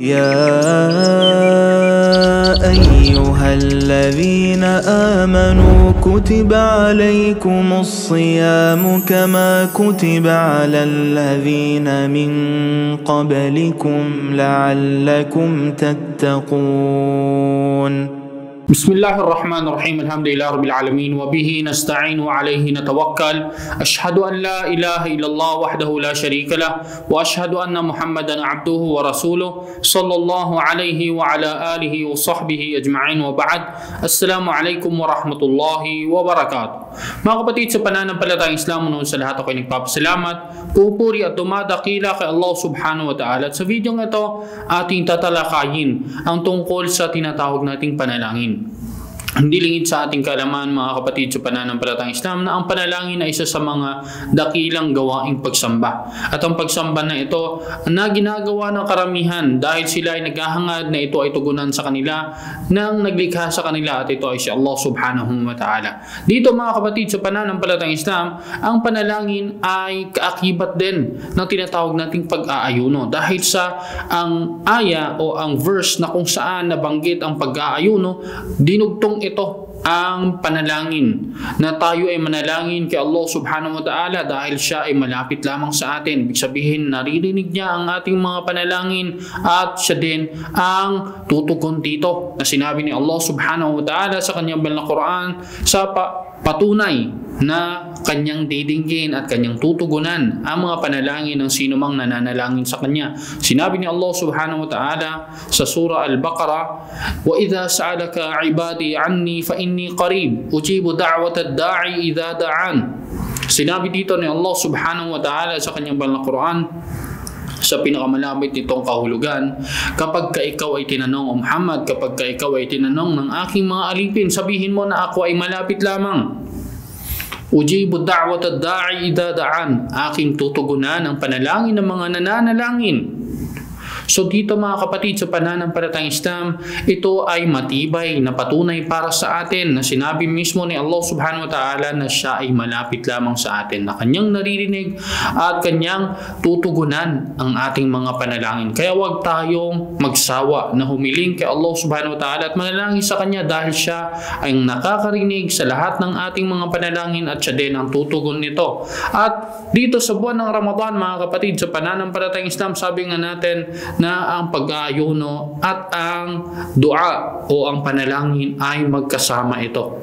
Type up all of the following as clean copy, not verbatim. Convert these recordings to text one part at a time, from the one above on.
يا أيها الذين آمنوا كتب عليكم الصيام كما كتب على الذين من قبلكم لعلكم تتقون. بسم الله الرحمن الرحيم. الحمد لله رب العالمين وبه نستعين وعليه نتوكل. أشهد أن لا إله إلا الله وحده لا شريك له وأشهد أن محمدا عبده ورسوله صلى الله عليه وعلى آله وصحبه أجمعين وبعد. السلام عليكم ورحمة الله وبركاته. Mga kapatid, sa pananampalatayang Islam, noon sa lahat ako'y nagpapasalamat, pupuri at dumadakila kay Allah subhanahu wa ta'ala. At sa video nga ito, ating tatalakayin ang tungkol sa tinatawag nating panalangin. Hindi lingid sa ating kaalaman, mga kapatid, sa pananampalatayang Islam, na ang panalangin ay isa sa mga dakilang gawaing pagsamba. At ang pagsamba na ito na ginagawa ng karamihan dahil sila ay naghahangad na ito ay tugunan sa kanila nang naglikha sa kanila, at ito ay si Allah subhanahu wa ta'ala. Dito, mga kapatid, sa pananampalatayang Islam, ang panalangin ay kaakibat din ng tinatawag nating pag-aayuno. Dahil sa ang aya o ang verse na kung saan nabanggit ang pag-aayuno, dinugtong ito ang panalangin na tayo ay manalangin kay Allah subhanahu wa ta'ala dahil siya ay malapit lamang sa atin. Ibig sabihin, naririnig niya ang ating mga panalangin at siya din ang tutugon dito na sinabi ni Allah subhanahu wa ta'ala sa kanyang banal na Quran sa patunay na kanyang didinggin at kanyang tutugunan ang mga panalangin ng sino mang nananalangin sa kanya. Sinabi ni Allah subhanahu wa ta'ala sa surah Al-Baqarah, وَإِذَا سَأَلَكَ عِبَادِي عَنِّي فَإِنِّي قَرِيبٌ أُجِيبُ دَعْوَةَ الدَّاعِ إِذَا دَعَانِ. Sinabi dito ni Allah subhanahu wa ta'ala sa kanyang banal na Quran sa pinakamalapit nitong kahulugan, kapag ka ikaw ay tinanong, O Muhammad, kapag ka ikaw ay tinanong ng aking mga alipin, sabihin mo na ako ay malapit lamang. Ujibu da'wat ad-da'i idha da'an. Aking tutugunan ang panalangin ng mga nananalangin. So dito, mga kapatid, sa pananampalatayang Islam, ito ay matibay na patunay para sa atin na sinabi mismo ni Allah subhanahu wa ta'ala na siya ay malapit lamang sa atin, na kanyang naririnig at kanyang tutugunan ang ating mga panalangin. Kaya huwag tayong magsawa na humiling kay Allah subhanahu wa ta'ala at manalangin sa kanya dahil siya ay nakakarinig sa lahat ng ating mga panalangin at siya din ang tutugon nito. At dito sa buwan ng Ramadan, mga kapatid, sa pananampalatayang Islam, sabi nga natin na ang pag-aayuno at ang dua o ang panalangin ay magkasama ito.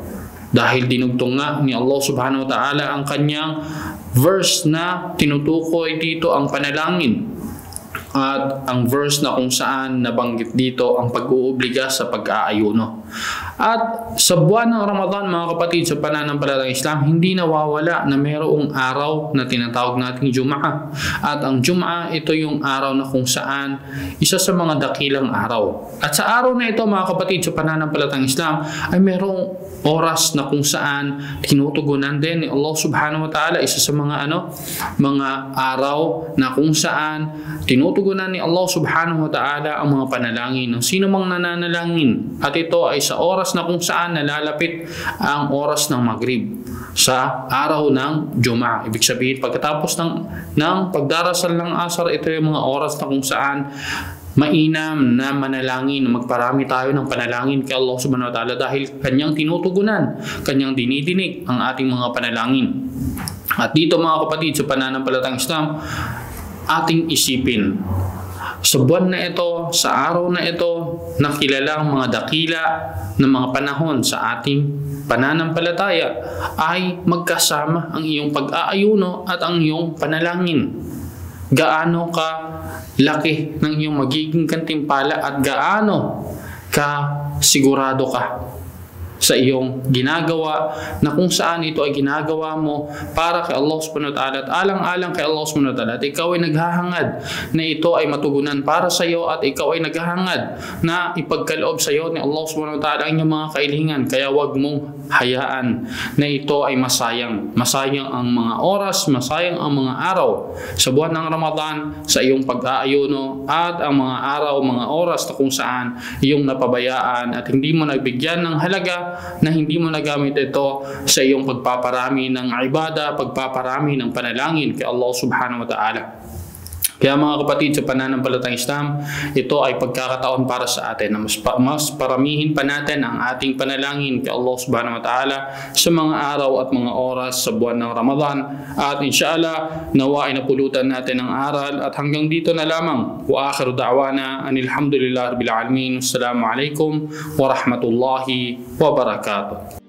Dahil dinugtong nga ni Allah subhanahu wa ta'ala ang kanyang verse na tinutukoy dito ang panalangin. At ang verse na kung saan nabanggit dito ang pag-uubliga sa pag-aayuno. At sa buwan ng Ramadan, mga kapatid, sa pananampalatayang Islam, hindi nawawala na mayroong araw na tinatawag nating Jum'ah. At ang Jum'ah, ito yung araw na kung saan isa sa mga dakilang araw. At sa araw na ito, mga kapatid, sa pananampalatayang Islam, ay mayroong oras na kung saan tinutugunan din ni Allah subhanahu wa ta'ala. Isa sa mga mga araw na kung saan tinutugunan ni Allah subhanahu wa ta'ala ang mga panalangin ng sino mang nananalangin. At ito ay sa oras na kung saan nalalapit ang oras ng Maghrib sa araw ng Jum'ah. Ibig sabihin, pagkatapos ng pagdarasal ng Asar, ito yung mga oras na kung saan mainam na manalangin, magparami tayo ng panalangin kay Allah subhanahu wa ta'ala dahil kanyang tinutugunan, kanyang dinidinig ang ating mga panalangin. At dito, mga kapatid, sa pananampalatayang Islam, ating isipin sa buwan na ito, sa araw na ito, nakilalang mga dakila ng mga panahon sa ating pananampalataya ay magkasama ang iyong pag-aayuno at ang iyong panalangin. Gaano ka laki ng iyong magiging kantimpala at gaano ka sigurado ka sa iyong ginagawa na kung saan ito ay ginagawa mo para kay Allah subhanahu wa ta'ala at alang-alang kay Allah subhanahu wa ta'ala, at ikaw ay naghahangad na ito ay matugunan para sa iyo, at ikaw ay naghahangad na ipagkaloob sa iyo ni Allah subhanahu wa ta'ala ang iyong mga kahilingan. Kaya wag mong hayaan na ito ay masayang ang mga oras, masayang ang mga araw sa buwan ng Ramadan sa iyong pag-aayuno, at ang mga araw, mga oras na kung saan iyong napabayaan at hindi mo nagbigyan ng halaga, na hindi mo nagamit ito sa iyong pagpaparami ng ibada, pagpaparami ng panalangin kay Allah subhanahu wa ta'ala. Kaya mga kapatid, sa pananampalatayang Islam, ito ay pagkakataon para sa atin na mas paramihin pa natin ang ating panalangin kay Allah subhanahu wa ta'ala sa mga araw at mga oras sa buwan ng Ramadan. At inshallah, nawa ay napulutan natin ang aral. At hanggang dito na lamang. Wa akhiru da'wana anilhamdulillah rabbil alamin. Assalamu alaikum wa rahmatullahi wa barakatuh.